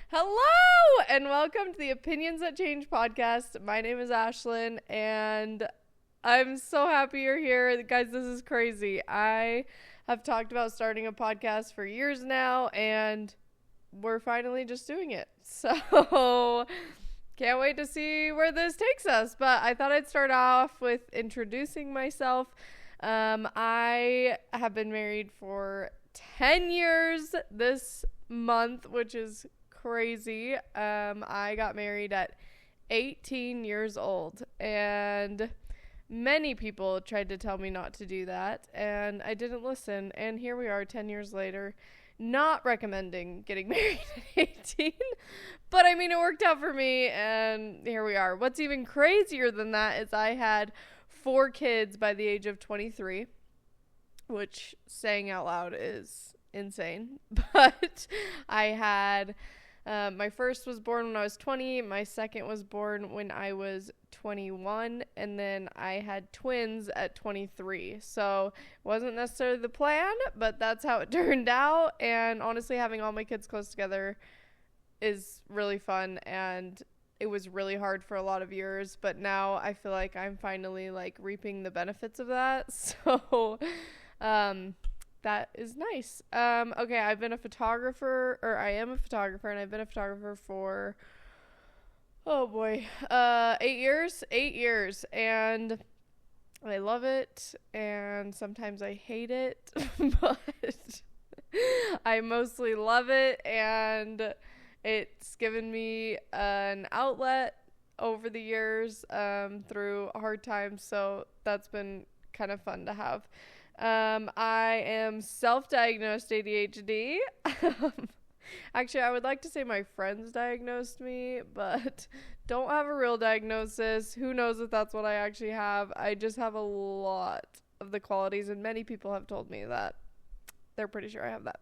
Hello and welcome to the Opinions That Change podcast. My name is Ashlyn and I'm so happy you're here. Guys, this is crazy. I have talked about starting a podcast for years now and we're finally just doing it. So can't wait to see where this takes us. But I thought I'd start off with introducing myself. I have been married for 10 years this month, which is crazy. I got married at 18 years old, and many people tried to tell me not to do that, and I didn't listen. And here we are 10 years later, not recommending getting married at 18, but I mean, it worked out for me, and here we are. What's even crazier than that is I had 4 kids by the age of 23, which saying out loud is insane. But I had my first was born when I was 20. My second was born when I was 21. And then I had twins at 23. So it wasn't necessarily the plan, but that's how it turned out. And honestly, having all my kids close together is really fun. And it was really hard for a lot of years. But now I feel like I'm finally like reaping the benefits of that. So that is nice. Okay, I am a photographer, and I've been a photographer for, 8 years, and I love it, and sometimes I hate it, but I mostly love it, and it's given me an outlet over the years, through hard times, so that's been kind of fun to have. I am self-diagnosed ADHD. Actually, I would like to say my friends diagnosed me, but don't have a real diagnosis. Who knows if that's what I actually have? I just have a lot of the qualities, and many people have told me that they're pretty sure I have that.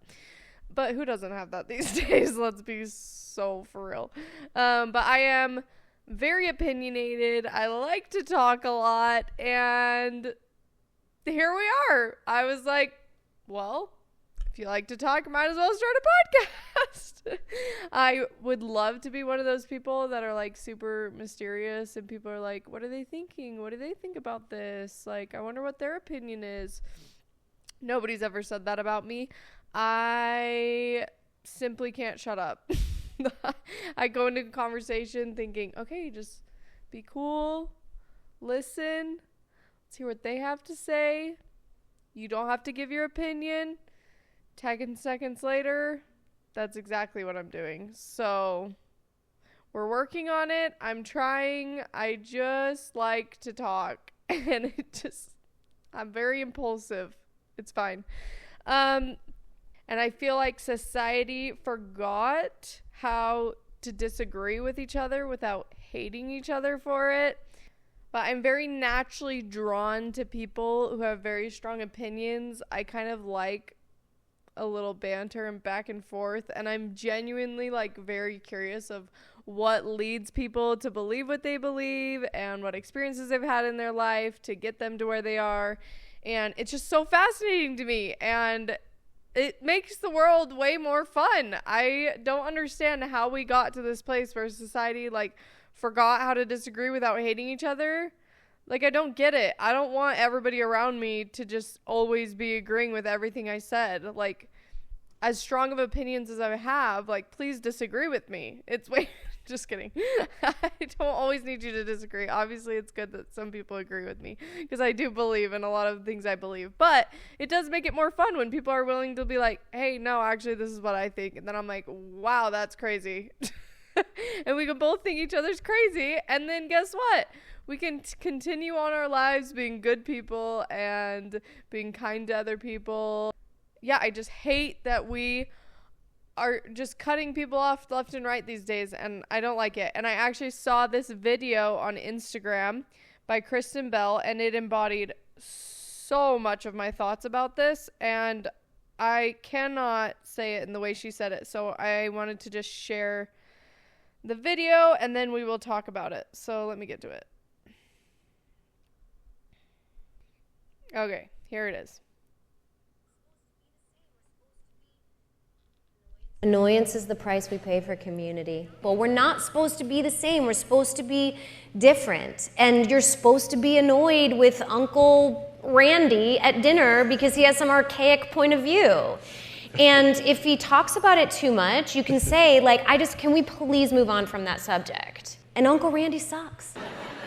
But who doesn't have that these days? Let's be so for real. But I am very opinionated. I like to talk a lot, and here we are. I was like, well, if you like to talk, might as well start a podcast. I would love to be one of those people that are like super mysterious and people are like, what are they thinking? What do they think about this? Like, I wonder what their opinion is. Nobody's ever said that about me. I simply can't shut up. I go into a conversation thinking, okay, just be cool, listen, hear what they have to say. You don't have to give your opinion. 10 seconds later, that's exactly what I'm doing. So we're working on it. I'm trying. I just like to talk. And I'm very impulsive. It's fine. And I feel like society forgot how to disagree with each other without hating each other for it. But I'm very naturally drawn to people who have very strong opinions. I kind of like a little banter and back and forth. And I'm genuinely like very curious of what leads people to believe what they believe and what experiences they've had in their life to get them to where they are. And it's just so fascinating to me. And it makes the world way more fun. I don't understand how we got to this place where society like forgot how to disagree without hating each other. Like, I don't get it. I don't want everybody around me to just always be agreeing with everything I said. Like, as strong of opinions as I have, like, please disagree with me. It's just kidding. I don't always need you to disagree. Obviously, it's good that some people agree with me because I do believe in a lot of things I believe. But it does make it more fun when people are willing to be like, hey, no, actually, this is what I think. And then I'm like, wow, that's crazy. And we can both think each other's crazy, and then guess what? We can continue on our lives being good people and being kind to other people. Yeah, I just hate that we are just cutting people off left and right these days, and I don't like it. And I actually saw this video on Instagram by Kristen Bell, and it embodied so much of my thoughts about this, and I cannot say it in the way she said it, so I wanted to just share the video, and then we will talk about it. So let me get to it. Okay, here it is. Annoyance is the price we pay for community. Well, we're not supposed to be the same. We're supposed to be different. And you're supposed to be annoyed with Uncle Randy at dinner because he has some archaic point of view. And if he talks about it too much, you can say, like, can we please move on from that subject? And Uncle Randy sucks.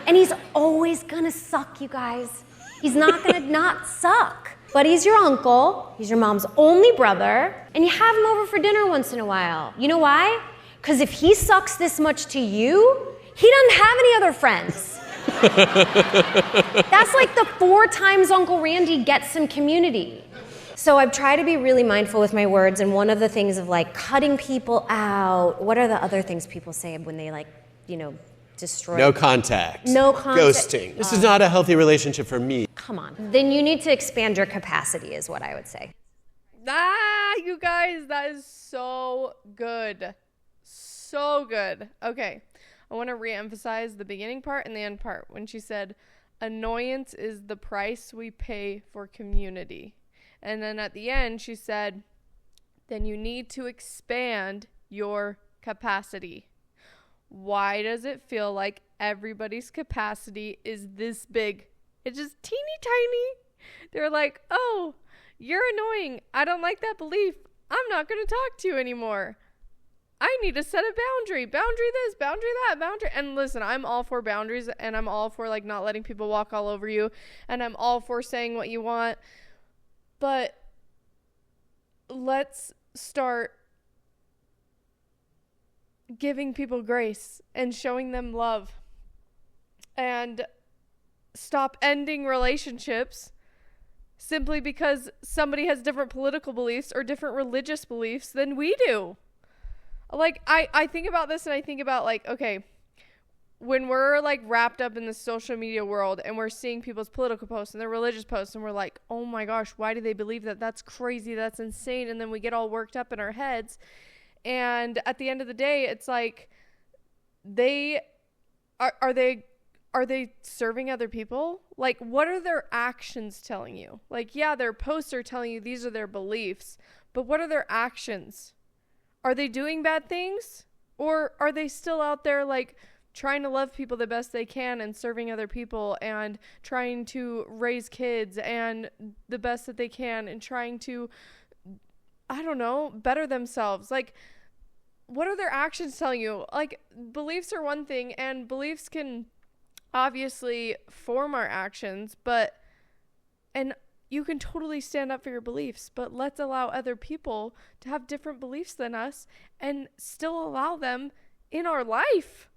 And he's always gonna suck, you guys. He's not gonna not suck. But he's your uncle, he's your mom's only brother, and you have him over for dinner once in a while. You know why? Because if he sucks this much to you, he doesn't have any other friends. That's like the 4 times Uncle Randy gets some community. So I've tried to be really mindful with my words, and one of the things of like cutting people out, what are the other things people say when they destroy? No contact. No contact. Ghosting. This is not a healthy relationship for me. Come on. Then you need to expand your capacity is what I would say. You guys, that is so good. So good. Okay. I want to reemphasize the beginning part and the end part when she said, annoyance is the price we pay for community. And then at the end, she said, then you need to expand your capacity. Why does it feel like everybody's capacity is this big? It's just teeny tiny. They're like, oh, you're annoying. I don't like that belief. I'm not going to talk to you anymore. I need to set a boundary. Boundary this, boundary that, boundary. And listen, I'm all for boundaries, and I'm all for like not letting people walk all over you. And I'm all for saying what you want. But let's start giving people grace and showing them love, and stop ending relationships simply because somebody has different political beliefs or different religious beliefs than we do. Like, I think about this, and I think about like, okay, when we're like wrapped up in the social media world and we're seeing people's political posts and their religious posts, and we're like, oh my gosh, why do they believe that? That's crazy. That's insane. And then we get all worked up in our heads. And at the end of the day, it's like, are they serving other people? Like, what are their actions telling you? Like, yeah, their posts are telling you these are their beliefs, but what are their actions? Are they doing bad things? Or are they still out there like trying to love people the best they can and serving other people and trying to raise kids and the best that they can and trying to, I don't know, better themselves? Like, what are their actions telling you? Like, beliefs are one thing, and beliefs can obviously form our actions, and you can totally stand up for your beliefs, but let's allow other people to have different beliefs than us and still allow them in our life.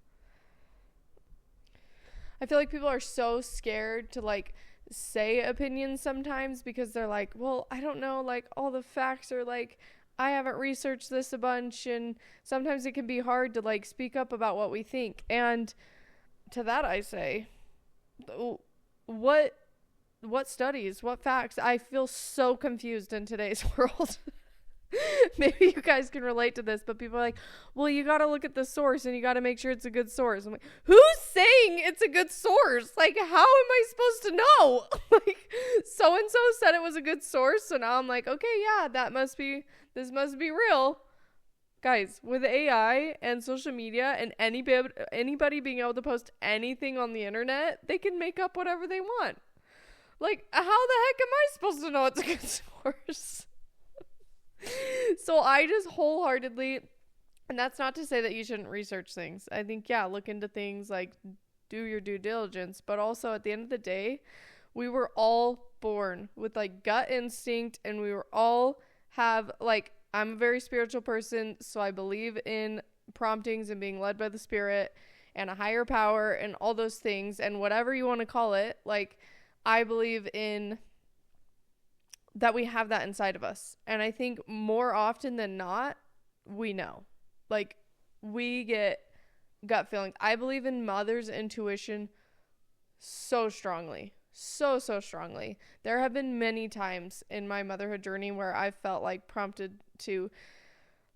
I feel like people are so scared to like say opinions sometimes because they're like, well, I don't know, like all the facts are like, I haven't researched this a bunch, and sometimes it can be hard to like speak up about what we think. And to that I say, what studies, what facts? I feel so confused in today's world. Maybe you guys can relate to this, but people are like, well, you got to look at the source and you got to make sure it's a good source. I'm like, who's saying it's a good source? Like, how am I supposed to know? Like, so-and-so said it was a good source. So now I'm like, okay, yeah, this must be real. Guys, with AI and social media and anybody being able to post anything on the internet, they can make up whatever they want. Like, how the heck am I supposed to know it's a good source? So I just wholeheartedly, and that's not to say that you shouldn't research things. I think, yeah, look into things, like do your due diligence. But also at the end of the day, we were all born with like gut instinct, and we were all have like, I'm a very spiritual person, so I believe in promptings and being led by the Spirit and a higher power and all those things, and whatever you want to call it. Like, I believe in that we have that inside of us. And I think more often than not, we know. Like, we get gut feelings. I believe in mother's intuition so strongly. So strongly. There have been many times in my motherhood journey where I felt like prompted to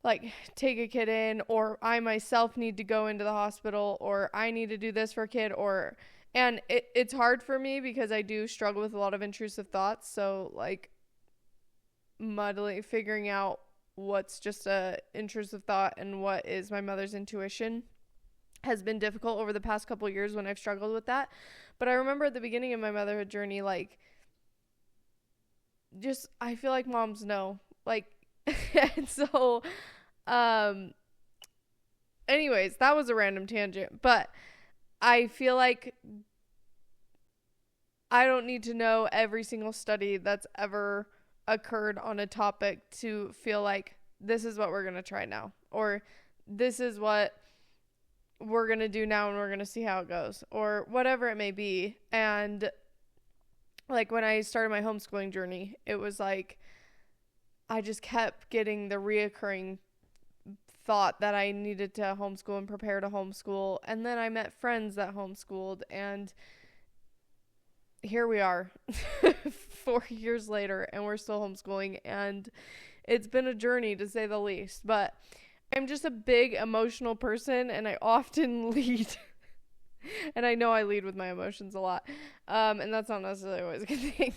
like take a kid in, or I myself need to go into the hospital, or I need to do this for a kid, and it's hard for me because I do struggle with a lot of intrusive thoughts. So like figuring out what's just a intrusive thought and what is my mother's intuition has been difficult over the past couple years when I've struggled with that. But I remember at the beginning of my motherhood journey, like, just, I feel like moms know, like, and so, anyways, that was a random tangent, but I feel like I don't need to know every single study that's ever occurred on a topic to feel like this is what we're going to try now, or this is what we're going to do now and we're going to see how it goes, or whatever it may be. And like when I started my homeschooling journey, it was like I just kept getting the reoccurring thought that I needed to homeschool and prepare to homeschool. And then I met friends that homeschooled, and here we are 4 years later, and we're still homeschooling, and it's been a journey to say the least. But I'm just a big emotional person, and I often lead and I know I lead with my emotions a lot, and that's not necessarily always a good thing.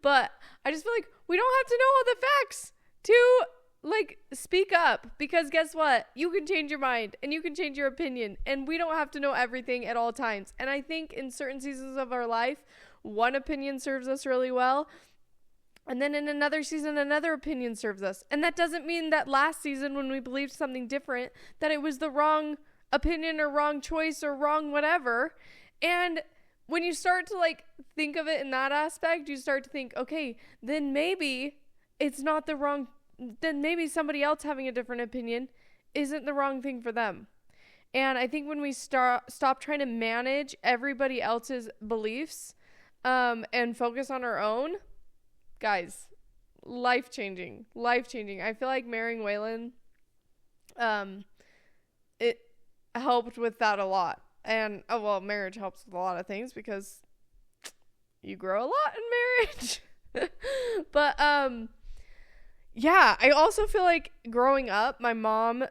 But I just feel like we don't have to know all the facts to like speak up, because guess what? You can change your mind and you can change your opinion, and we don't have to know everything at all times. And I think in certain seasons of our life, one opinion serves us really well, and then in another season, another opinion serves us. And that doesn't mean that last season when we believed something different, that it was the wrong opinion or wrong choice or wrong whatever. And when you start to like think of it in that aspect, you start to think, okay, then maybe it's not the wrong, then maybe somebody else having a different opinion isn't the wrong thing for them. And I think when we stop trying to manage everybody else's beliefs and focus on our own, guys, life-changing. I feel like marrying Waylon, it helped with that a lot. And, marriage helps with a lot of things because you grow a lot in marriage. But, yeah, I also feel like growing up, my mom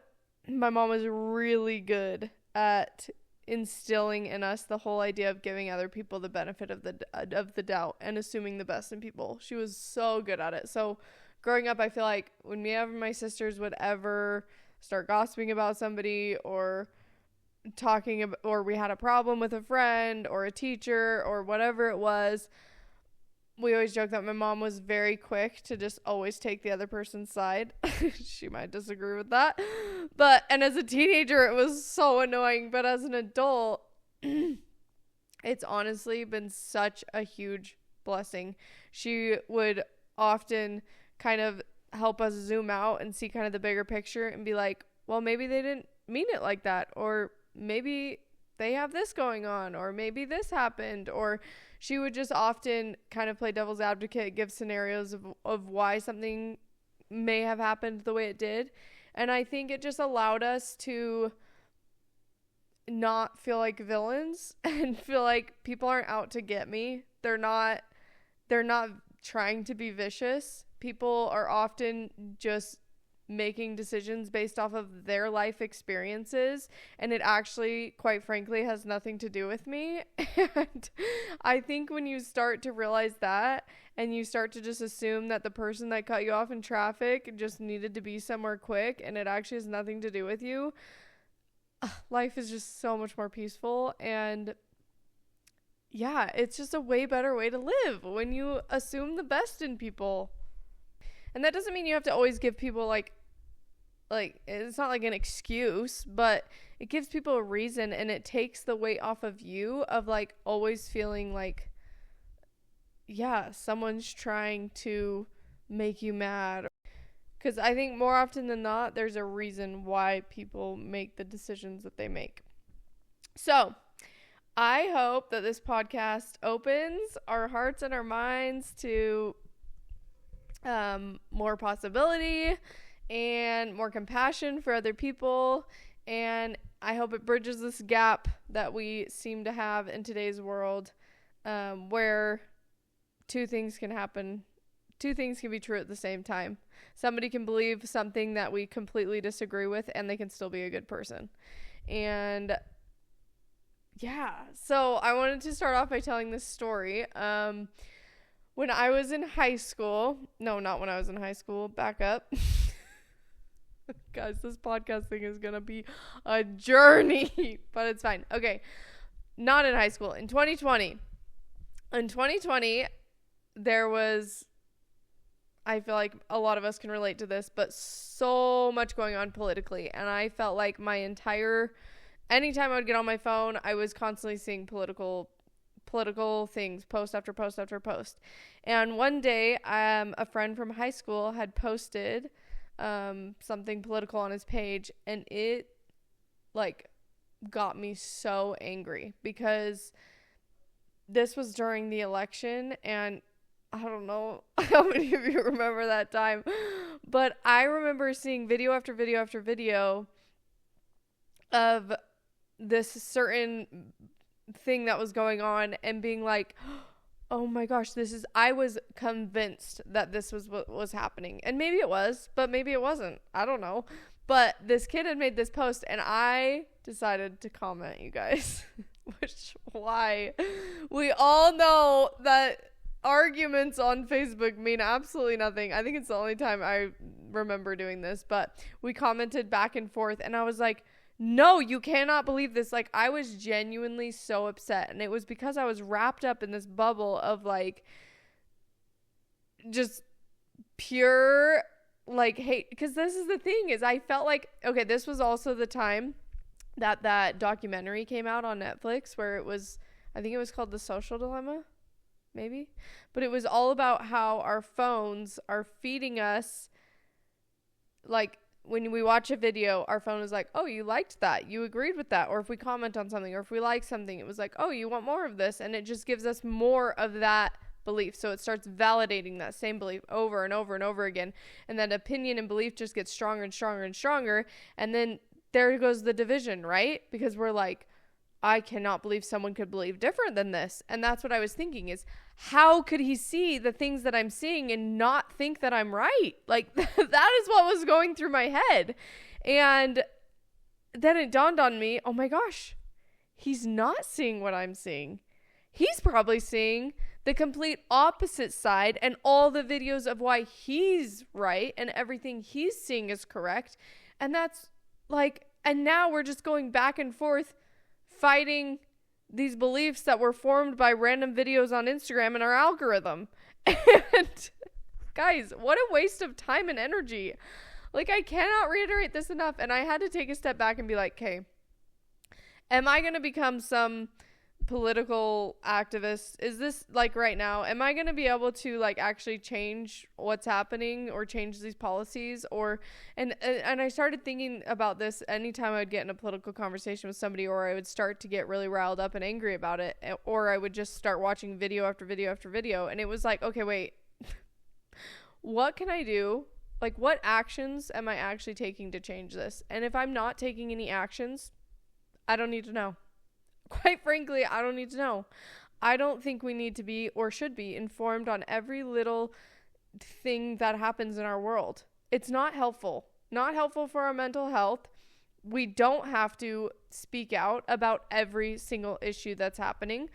was really good at instilling in us the whole idea of giving other people the benefit of the doubt and assuming the best in people. She was so good at it. So growing up, I feel like when me and my sisters would ever start gossiping about somebody or talking about, or we had a problem with a friend or a teacher or whatever it was, we always joke that my mom was very quick to just always take the other person's side. She might disagree with that. And as a teenager, it was so annoying. But as an adult, it's honestly been such a huge blessing. She would often kind of help us zoom out and see kind of the bigger picture and be like, well, maybe they didn't mean it like that. Or maybe they have this going on, or maybe this happened. Or she would just often kind of play devil's advocate, give scenarios of why something may have happened the way it did. And I think it just allowed us to not feel like villains and feel like people aren't out to get me. They're not trying to be vicious. People are often just making decisions based off of their life experiences, and it actually, quite frankly, has nothing to do with me. And I think when you start to realize that, and you start to just assume that the person that cut you off in traffic just needed to be somewhere quick and it actually has nothing to do with you, life is just so much more peaceful. And yeah, it's just a way better way to live when you assume the best in people. And that doesn't mean you have to always give people like it's not like an excuse, but it gives people a reason, and it takes the weight off of you of like always feeling like, yeah, someone's trying to make you mad. Because I think more often than not, there's a reason why people make the decisions that they make. So I hope that this podcast opens our hearts and our minds to more possibility and more compassion for other people. And I hope it bridges this gap that we seem to have in today's world, where two things can happen. Two things can be true at the same time. Somebody can believe something that we completely disagree with, and they can still be a good person. And yeah, so I wanted to start off by telling this story. When I was in high school, no, not when I was in high school, back up. Guys, this podcast thing is going to be a journey, but it's fine. Okay. Not in high school. In 2020. In 2020, there was, I feel like a lot of us can relate to this, but so much going on politically. And I felt like anytime I would get on my phone, I was constantly seeing political things, post after post after post. And one day, a friend from high school had posted something political on his page, and it like got me so angry because this was during the election, and I don't know how many of you remember that time, but I remember seeing video after video after video of this certain thing that was going on and being like, oh my gosh, I was convinced that this was what was happening. And maybe it was, but maybe it wasn't. I don't know. But this kid had made this post, and I decided to comment, you guys. Why? We all know that arguments on Facebook mean absolutely nothing. I think it's the only time I remember doing this, but we commented back and forth, and I was like, no, you cannot believe this. Like, I was genuinely so upset, and it was because I was wrapped up in this bubble of like just pure like hate. Because this is the thing, is I felt like, okay, this was also the time that documentary came out on Netflix where it was, I think it was called The Social Dilemma, maybe, but it was all about how our phones are feeding us, like, when we watch a video, our phone is like, oh, you liked that, you agreed with that. Or if we comment on something, or if we like something, it was like, oh, you want more of this. And it just gives us more of that belief. So it starts validating that same belief over and over and over again. And that opinion and belief just gets stronger and stronger and stronger. And then there goes the division, right? Because we're like, I cannot believe someone could believe different than this. And that's what I was thinking, is how could he see the things that I'm seeing and not think that I'm right? Like, that is what was going through my head. And then it dawned on me, oh my gosh, he's not seeing what I'm seeing. He's probably seeing the complete opposite side and all the videos of why he's right and everything he's seeing is correct. And that's like, and now we're just going back and forth fighting these beliefs that were formed by random videos on Instagram and our algorithm. And guys, what a waste of time and energy. Like, I cannot reiterate this enough. And I had to take a step back and be like, okay, am I going to become some political activist? Is this like right now, am I going to be able to like actually change what's happening or change these policies? Or and I started thinking about this anytime I would get in a political conversation with somebody, or I would start to get really riled up and angry about it, or I would just start watching video after video after video, and it was like, okay, wait, what can I do? Like, what actions am I actually taking to change this? And if I'm not taking any actions, I don't need to know. Quite frankly, I don't need to know. I don't think we need to be or should be informed on every little thing that happens in our world. It's not helpful. Not helpful for our mental health. We don't have to speak out about every single issue that's happening.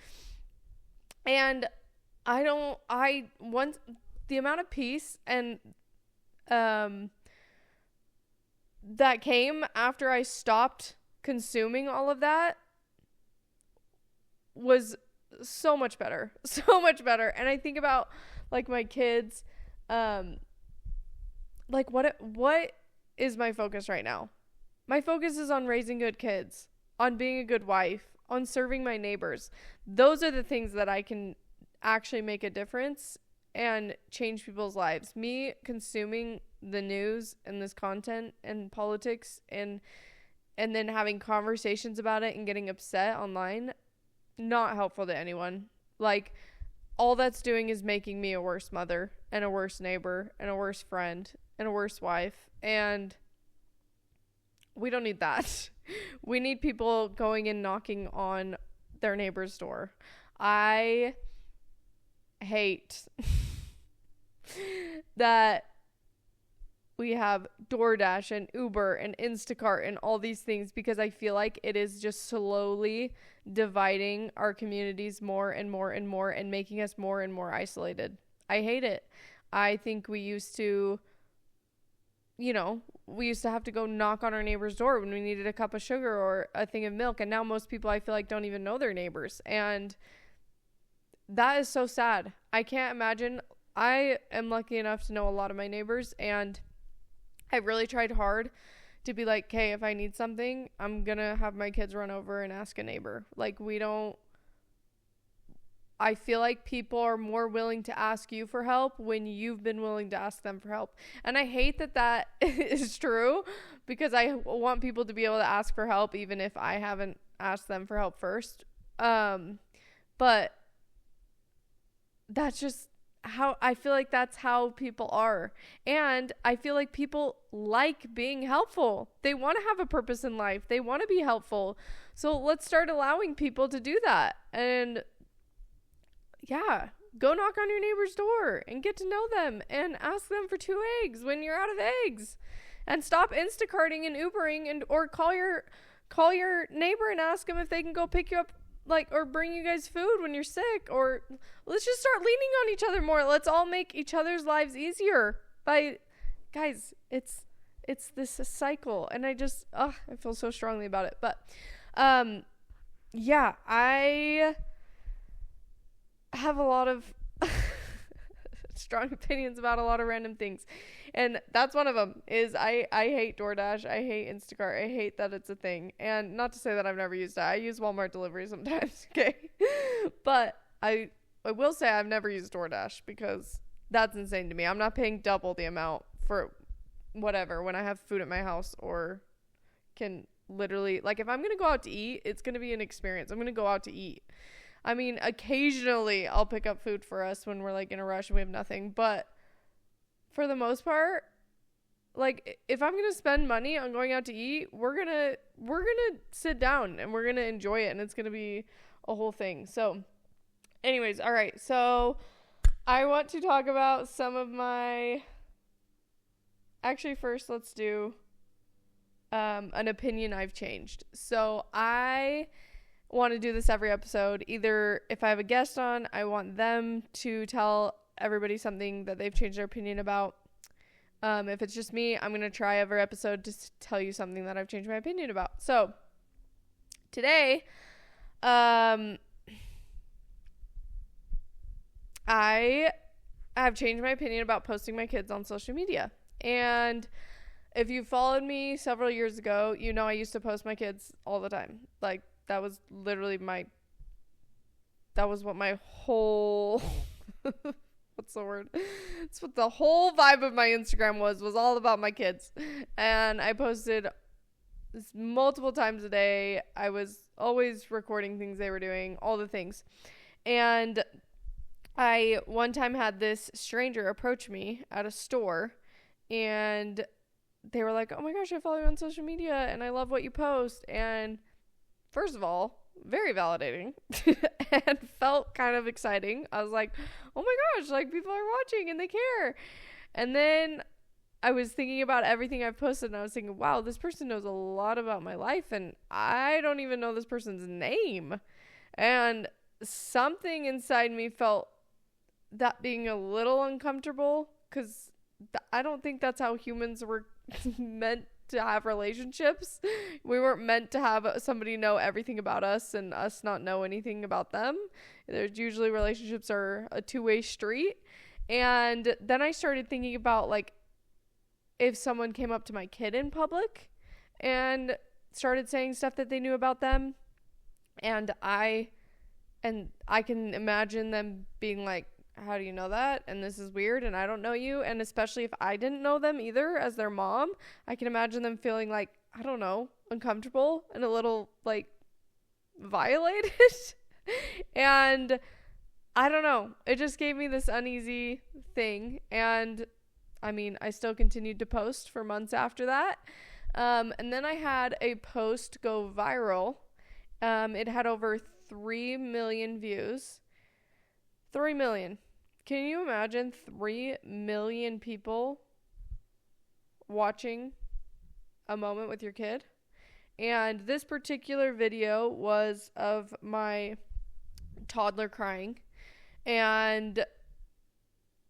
And once the amount of peace and that came after I stopped consuming all of that was so much better. So much better. And I think about like my kids, like what is my focus right now? My focus is on raising good kids, on being a good wife, on serving my neighbors. Those are the things that I can actually make a difference and change people's lives. Me consuming the news and this content and politics and then having conversations about it and getting upset online, not helpful to anyone. Like, all that's doing is making me a worse mother and a worse neighbor and a worse friend and a worse wife. And we don't need that. We need people going and knocking on their neighbor's door. I hate that we have DoorDash and Uber and Instacart and all these things, because I feel like it is just slowly dividing our communities more and more and more and making us more and more isolated. I hate it. I think we used to we used to have to go knock on our neighbor's door when we needed a cup of sugar or a thing of milk. And now most people, I feel like, don't even know their neighbors. And that is so sad. I can't imagine. I am lucky enough to know a lot of my neighbors, and I really tried hard to be like, hey, if I need something, I'm going to have my kids run over and ask a neighbor. Like, I feel like people are more willing to ask you for help when you've been willing to ask them for help. And I hate that is true, because I want people to be able to ask for help even if I haven't asked them for help first. But that's just how I feel like that's how people are. And I feel like people like being helpful. They want to have a purpose in life. They want to be helpful. So let's start allowing people to do that. And yeah, go knock on your neighbor's door and get to know them and ask them for 2 eggs when you're out of eggs, and stop Instacarting and Ubering, or call your neighbor and ask them if they can go pick you up, like, or bring you guys food when you're sick. Or let's just start leaning on each other more. Let's all make each other's lives easier guys, it's this cycle. And I feel so strongly about it. But yeah, I have a lot of strong opinions about a lot of random things, and that's one of them. Is I hate DoorDash, I hate Instacart, I hate that it's a thing. And not to say that I've never used it. I use Walmart delivery sometimes, okay? But I will say I've never used DoorDash, because that's insane to me. I'm not paying double the amount for whatever when I have food at my house, or can literally, like, if I'm gonna go out to eat, it's gonna be an experience. I'm gonna go out to eat. I mean, occasionally I'll pick up food for us when we're, like, in a rush and we have nothing. But for the most part, like, if I'm going to spend money on going out to eat, we're going to sit down and we're going to enjoy it. And it's going to be a whole thing. So anyways, all right. So I want to talk about some of actually, first let's do an opinion I've changed. So I want to do this every episode. Either if I have a guest on, I want them to tell everybody something that they've changed their opinion about. If it's just me, I'm going to try every episode to tell you something that I've changed my opinion about. So today, I have changed my opinion about posting my kids on social media. And if you followed me several years ago, you know I used to post my kids all the time. Like, that was literally what my whole, what's the word? It's what the whole vibe of my Instagram was all about my kids. And I posted multiple times a day. I was always recording things they were doing, all the things. And I one time had this stranger approach me at a store, and they were like, oh my gosh, I follow you on social media and I love what you post. And first of all, very validating and felt kind of exciting. I was like, oh my gosh, like, people are watching and they care. And then I was thinking about everything I've posted, and I was thinking, wow, this person knows a lot about my life and I don't even know this person's name. And something inside me felt that being a little uncomfortable, because I don't think that's how humans were meant to have relationships. We weren't meant to have somebody know everything about us and us not know anything about them. There's usually, relationships are a two-way street. And then I started thinking about, like, if someone came up to my kid in public and started saying stuff that they knew about them, and I can imagine them being like, how do you know that? And this is weird, and I don't know you. And especially if I didn't know them either as their mom, I can imagine them feeling like, I don't know, uncomfortable and a little, like, violated. And I don't know. It just gave me this uneasy thing. And I mean, I still continued to post for months after that. And then I had a post go viral. It had over 3 million views. 3 million. Can you imagine 3 million people watching a moment with your kid? And this particular video was of my toddler crying. And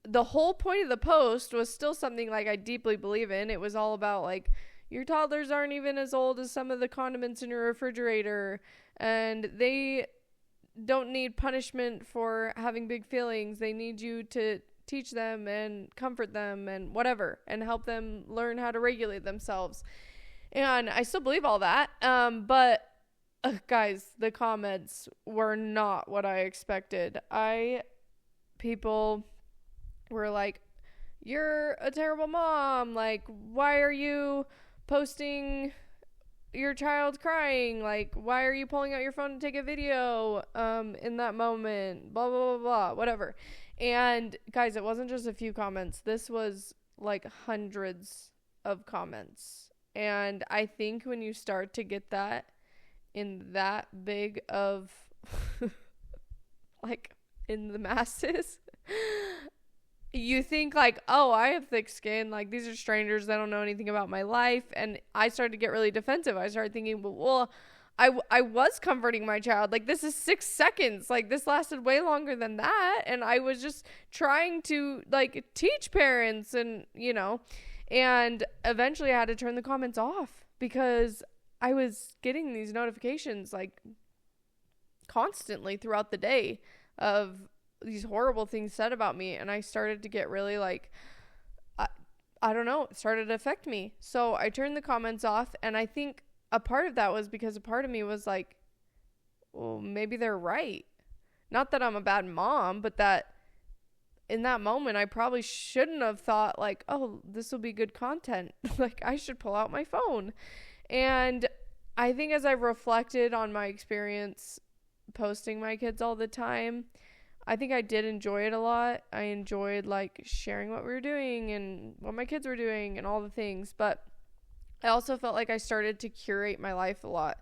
the whole point of the post was still something like I deeply believe in. It was all about like, your toddlers aren't even as old as some of the condiments in your refrigerator, and they don't need punishment for having big feelings. They need you to teach them and comfort them and whatever, and help them learn how to regulate themselves. And I still believe all that. But guys, the comments were not what I expected. People were like, you're a terrible mom. Like, why are you posting your child crying? Like, why are you pulling out your phone to take a video in that moment? Blah, blah, blah, blah, whatever. And guys, it wasn't just a few comments. This was like hundreds of comments. And I think when you start to get that in that big of like in the masses, you think like, oh, I have thick skin. Like, these are strangers. They don't know anything about my life. And I started to get really defensive. I started thinking, well, I was comforting my child. Like, this is 6 seconds. Like, this lasted way longer than that. And I was just trying to like teach parents and, and eventually I had to turn the comments off because I was getting these notifications like constantly throughout the day of these horrible things said about me. And I started to get really like, I don't know, it started to affect me. So I turned the comments off. And I think a part of that was because a part of me was like, well, maybe they're right. Not that I'm a bad mom, but that in that moment, I probably shouldn't have thought like, oh, this will be good content. Like, I should pull out my phone. And I think as I've reflected on my experience posting my kids all the time, I think I did enjoy it a lot. I enjoyed like sharing what we were doing and what my kids were doing and all the things. But I also felt like I started to curate my life a lot.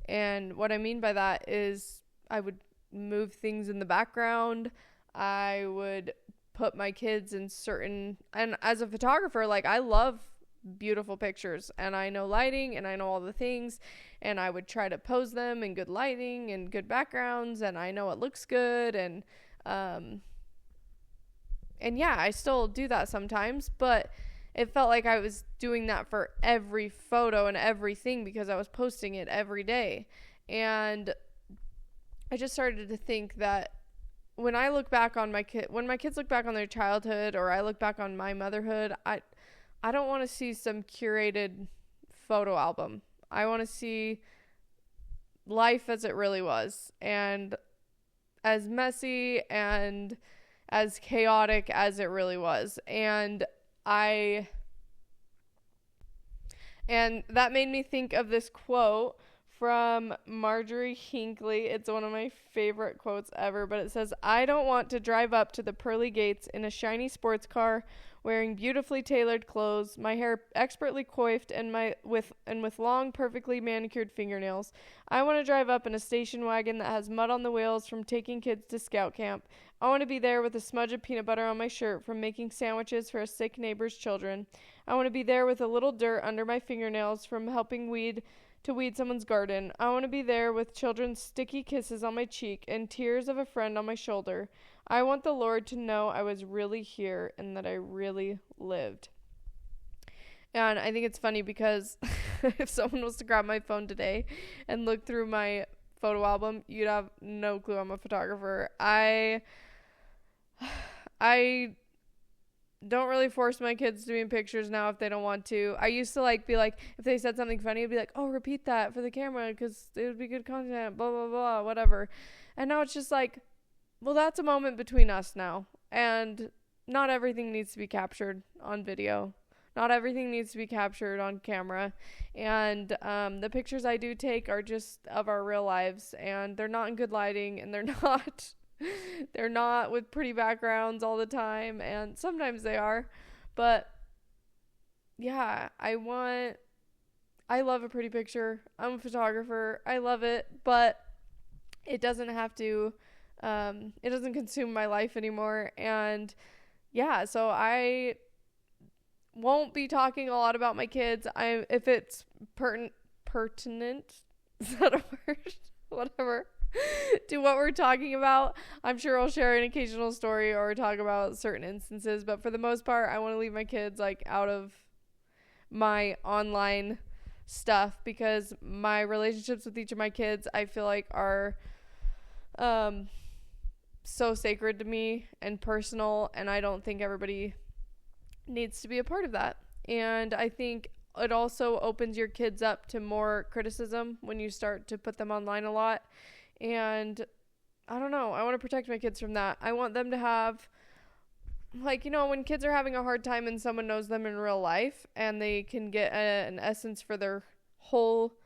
And what I mean by that is I would move things in the background. I would put my kids in certain, and as a photographer, like I love beautiful pictures and I know lighting and I know all the things, and I would try to pose them in good lighting and good backgrounds, and I know it looks good, and yeah, I still do that sometimes, but it felt like I was doing that for every photo and everything because I was posting it every day. And I just started to think that when I look back on when my kids look back on their childhood, or I look back on my motherhood, I don't want to see some curated photo album. I want to see life as it really was, and as messy and as chaotic as it really was. And that made me think of this quote from Marjorie Hinckley. It's one of my favorite quotes ever, but it says, "I don't want to drive up to the pearly gates in a shiny sports car, wearing beautifully tailored clothes, my hair expertly coiffed, and with long, perfectly manicured fingernails. I want to drive up in a station wagon that has mud on the wheels from taking kids to scout camp. I want to be there with a smudge of peanut butter on my shirt from making sandwiches for a sick neighbor's children. I want to be there with a little dirt under my fingernails from helping weed someone's garden. I want to be there with children's sticky kisses on my cheek and tears of a friend on my shoulder. I want the Lord to know I was really here and that I really lived." And I think it's funny because if someone was to grab my phone today and look through my photo album, you'd have no clue I'm a photographer. I don't really force my kids to be in pictures now if they don't want to. I used to be like, if they said something funny, I'd be like, oh, repeat that for the camera because it would be good content, blah, blah, blah, whatever. And now it's just like, well, that's a moment between us now. And not everything needs to be captured on video. Not everything needs to be captured on camera. And the pictures I do take are just of our real lives. And they're not in good lighting. And they're not with pretty backgrounds all the time. And sometimes they are. But yeah, I love a pretty picture. I'm a photographer. I love it. But it doesn't have to... it doesn't consume my life anymore. And yeah, so I won't be talking a lot about my kids. If it's pertinent, is that a word? Whatever. to what we're talking about. I'm sure I'll share an occasional story or talk about certain instances, but for the most part, I want to leave my kids like out of my online stuff because my relationships with each of my kids, I feel like are so sacred to me and personal, and I don't think everybody needs to be a part of that. And I think it also opens your kids up to more criticism when you start to put them online a lot. And I don't know, I want to protect my kids from that. I want them to have, like, you know, when kids are having a hard time and someone knows them in real life and they can get an essence for their whole,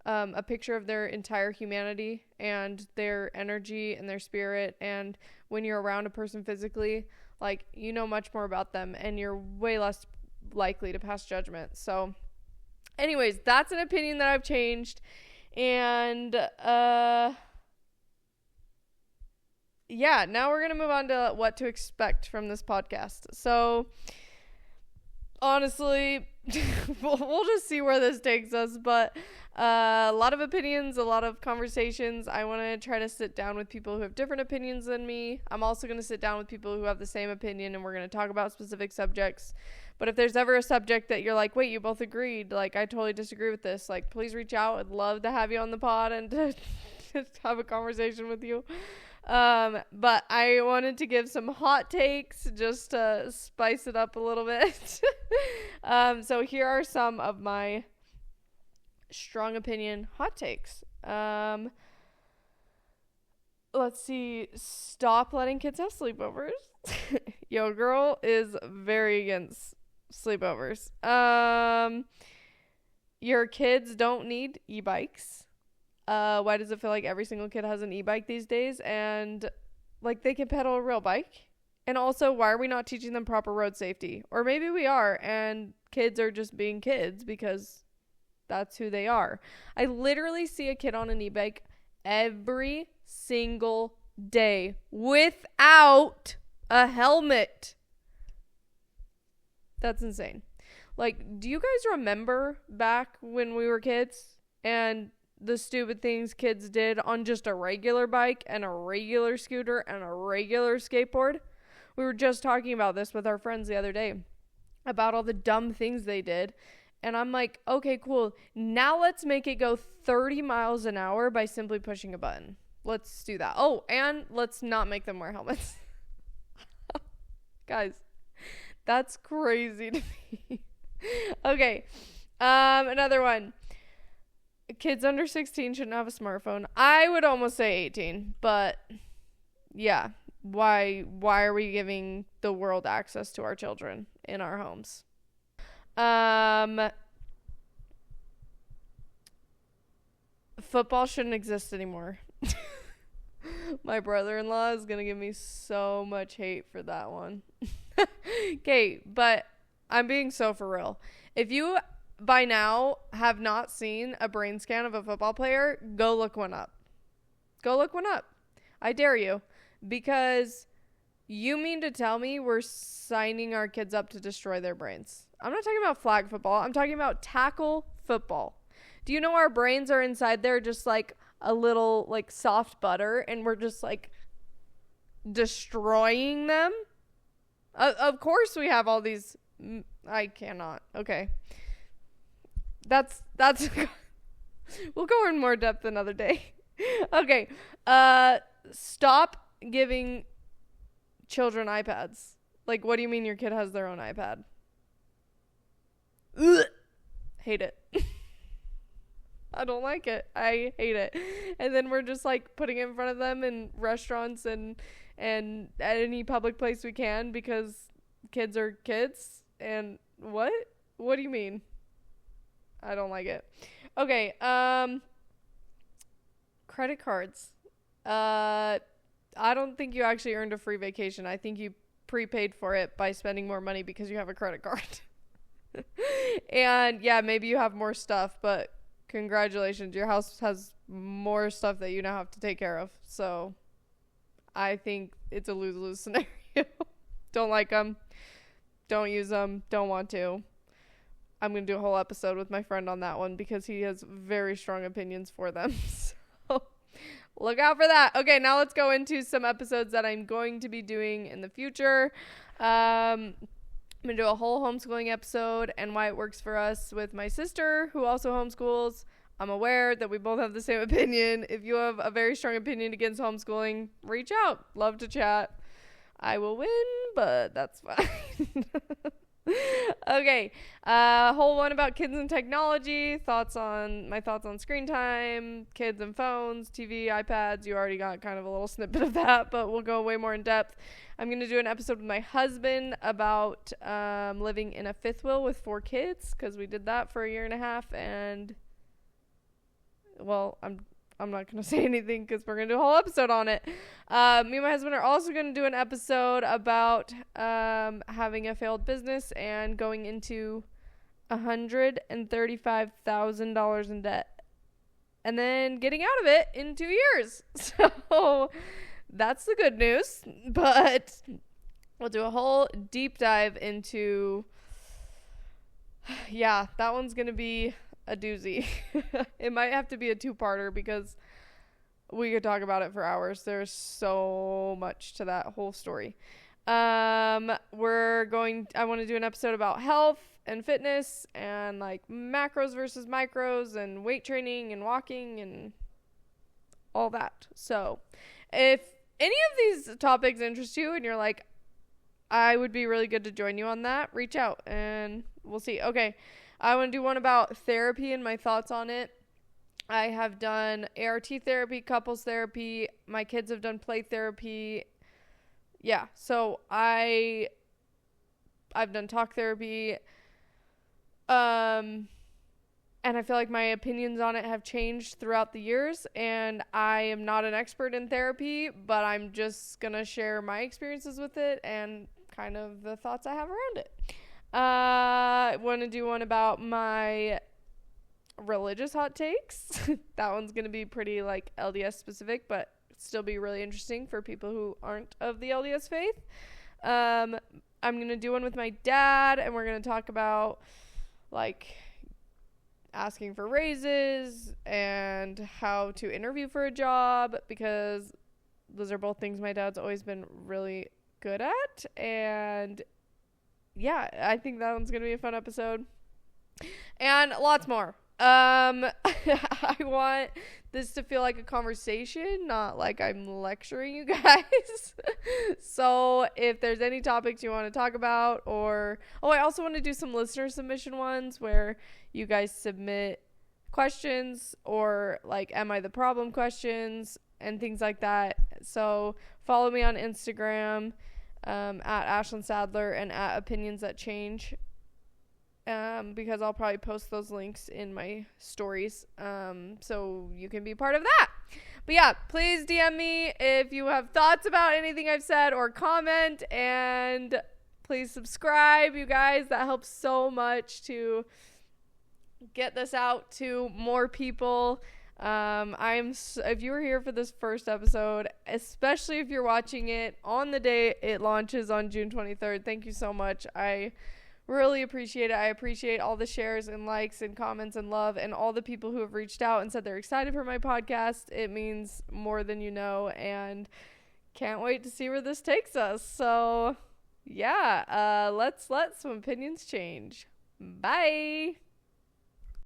a picture of their entire humanity and their energy and their spirit. And when you're around a person physically, like, you know much more about them and you're way less likely to pass judgment. So anyways, that's an opinion that I've changed. And yeah, now we're gonna move on to what to expect from this podcast. So honestly, we'll just see where this takes us, but a lot of opinions, a lot of conversations. I want to try to sit down with people who have different opinions than me. I'm also going to sit down with people who have the same opinion, and we're going to talk about specific subjects. But if there's ever a subject that you're like, wait, you both agreed, like, I totally disagree with this, like, please reach out. I'd love to have you on the pod and to have a conversation with you. But I wanted to give some hot takes just to spice it up a little bit. So here are some of my strong opinion hot takes. Let's see. Stop letting kids have sleepovers. Yo, girl is very against sleepovers. Your kids don't need e-bikes. Why does it feel like every single kid has an e-bike these days and like they can pedal a real bike? And also, why are we not teaching them proper road safety? Or maybe we are and kids are just being kids because that's who they are. I literally see a kid on an e-bike every single day without a helmet. That's insane. Like, do you guys remember back when we were kids and the stupid things kids did on just a regular bike and a regular scooter and a regular skateboard? We were just talking about this with our friends the other day about all the dumb things they did. And I'm like, okay, cool. Now let's make it go 30 miles an hour by simply pushing a button. Let's do that. Oh, and let's not make them wear helmets. Guys, that's crazy to me. Okay. Another one. Kids under 16 shouldn't have a smartphone. I would almost say 18, but yeah. Why are we giving the world access to our children in our homes? Football shouldn't exist anymore. My brother-in-law is gonna give me so much hate for that one. Okay, but I'm being so for real. If you by now have not seen a brain scan of a football player, go look one up. Go look one up. I dare you. Because you mean to tell me we're signing our kids up to destroy their brains? I'm not talking about flag football. I'm talking about tackle football. Do you know our brains are inside there just like a little like soft butter and we're just like destroying them? Of course we have all these. I cannot. Okay. That's we'll go in more depth another day. Okay. Stop giving children iPads. Like, what do you mean your kid has their own iPad? Ugh. Hate it. I don't like it. I hate it. And then we're just like putting it in front of them in restaurants and at any public place we can because kids are kids. And what? What do you mean? I don't like it. Okay. Credit cards. I don't think you actually earned a free vacation. I think you prepaid for it by spending more money because you have a credit card. And yeah, maybe you have more stuff, but congratulations. Your house has more stuff that you now have to take care of. So I think it's a lose-lose scenario. Don't like them. Don't use them. Don't want to. I'm going to do a whole episode with my friend on that one because he has very strong opinions for them. So look out for that. Okay, now let's go into some episodes that I'm going to be doing in the future. I'm going to do a whole homeschooling episode and why it works for us with my sister, who also homeschools. I'm aware that we both have the same opinion. If you have a very strong opinion against homeschooling, reach out. Love to chat. I will win, but that's fine. Okay. Whole one about kids and technology. My thoughts on screen time, kids and phones, TV, iPads. You already got kind of a little snippet of that, but we'll go way more in depth. I'm going to do an episode with my husband about living in a fifth wheel with 4 kids, because we did that for a year and a half, and well, I'm not going to say anything because we're going to do a whole episode on it. Me and my husband are also going to do an episode about having a failed business and going into $135,000 in debt and then getting out of it in 2 years. So that's the good news. But we'll do a whole deep dive into, yeah, that one's going to be a doozy. It might have to be a 2-parter because we could talk about it for hours. There's so much to that whole story. I want to do an episode about health and fitness and like macros versus micros and weight training and walking and all that. So if any of these topics interest you and you're like, I would be really good to join you on that, reach out and we'll see. Okay. I want to do one about therapy and my thoughts on it. I have done ART therapy, couples therapy. My kids have done play therapy. Yeah, so I've done talk therapy. And I feel like my opinions on it have changed throughout the years. And I am not an expert in therapy, but I'm just going to share my experiences with it and kind of the thoughts I have around it. I want to do one about my religious hot takes. That one's going to be pretty like LDS specific, but still be really interesting for people who aren't of the LDS faith. I'm going to do one with my dad, and we're going to talk about like asking for raises and how to interview for a job, because those are both things my dad's always been really good at. And yeah, I think that one's going to be a fun episode. And lots more. I want this to feel like a conversation, not like I'm lecturing you guys. So if there's any topics you want to talk about, or I also want to do some listener submission ones where you guys submit questions or like am I the problem questions and things like that. So follow me on Instagram at Ashlyn Sadler and at Opinions That Change, because I'll probably post those links in my stories, so you can be part of that. But yeah, please DM me if you have thoughts about anything I've said, or comment, and please subscribe, you guys. That helps so much to get this out to more people. If you were here for this first episode, especially if you're watching it on the day it launches on June 23rd, thank you so much. I really appreciate it. I appreciate all the shares and likes and comments and love, and all the people who have reached out and said they're excited for my podcast. It means more than you know, and can't wait to see where this takes us. So yeah, let's let some opinions change. Bye.